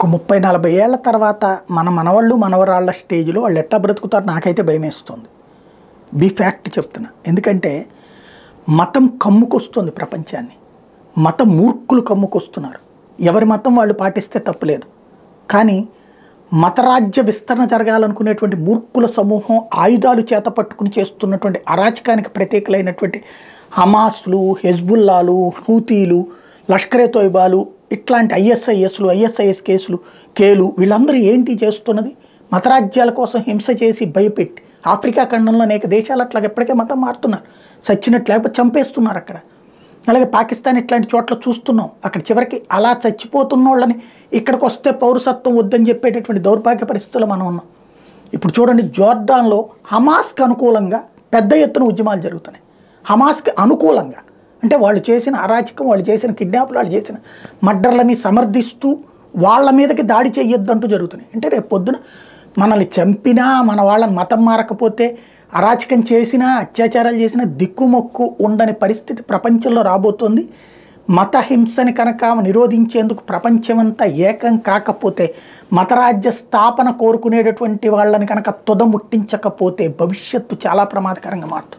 ఒక 30-40 ఏళ్ల తర్వాత మన మనవాళ్ళు మనవరాళ్ళ స్టేజ్లో వాళ్ళు ఎట్లా బ్రతుకుతారు నాకైతే భయమేస్తుంది. ఫ్యాక్ట్ చెప్తున్నా. ఎందుకంటే మతం కమ్ముకొస్తుంది ప్రపంచాన్ని. మతం మూర్ఖులు కమ్ముకొస్తున్నారు. ఎవరి మతం వాళ్ళు పాటిస్తే తప్పులేదు. కానీ మతరాజ్య విస్తరణ జరగాలనుకునేటువంటి మూర్ఖుల సమూహం ఆయుధాలు చేత పట్టుకుని చేస్తున్నటువంటి అరాచకానికి ప్రతీకలైనటువంటి హమాస్లు, హెజ్బుల్లాలు, హూతీలు, లష్కరే తోయిబాలు, ఇట్లాంటి ఐఎస్ఐఎస్ కేసులు వీళ్ళందరూ ఏంటి చేస్తున్నది? మతరాజ్యాల కోసం హింస చేసి భయపెట్టి ఆఫ్రికా ఖండంలో అనేక దేశాలు అట్లాగే ఎప్పటికే మతం మారుతున్నారు. సచ్చినట్టు లేకపోతే చంపేస్తున్నారు అక్కడ. అలాగే పాకిస్తాన్ ఇట్లాంటి చోట్ల చూస్తున్నాం. అక్కడ చివరికి అలా చచ్చిపోతున్న వాళ్ళని ఇక్కడికి వస్తే పౌరసత్వం వద్దని చెప్పేటటువంటి దౌర్భాగ్య పరిస్థితుల్లో మనం ఉన్నాం. ఇప్పుడు చూడండి, జోర్డాన్లో హమాస్కి అనుకూలంగా పెద్ద ఎత్తున ఉద్యమాలు జరుగుతున్నాయి. హమాస్కి అనుకూలంగా అంటే వాళ్ళు చేసిన అరాచకం, వాళ్ళు చేసిన కిడ్నాప్లు, వాళ్ళు చేసిన మర్డర్లని సమర్థిస్తూ వాళ్ళ మీదకి దాడి చేయొద్దంటూ జరుగుతున్నాయి. అంటే రేపు పొద్దున మనల్ని చంపినా, మన వాళ్ళని మతం మారకపోతే, అరాచకం చేసినా, అత్యాచారాలు చేసినా దిక్కుమొక్కు ఉండని పరిస్థితి ప్రపంచంలో రాబోతోంది. మత హింసని కనుక నిరోధించేందుకు ప్రపంచమంతా ఏకం కాకపోతే, మతరాజ్య స్థాపన కోరుకునేటటువంటి వాళ్ళని కనుక తుదముట్టించకపోతే భవిష్యత్తు చాలా ప్రమాదకరంగా మారుతుంది.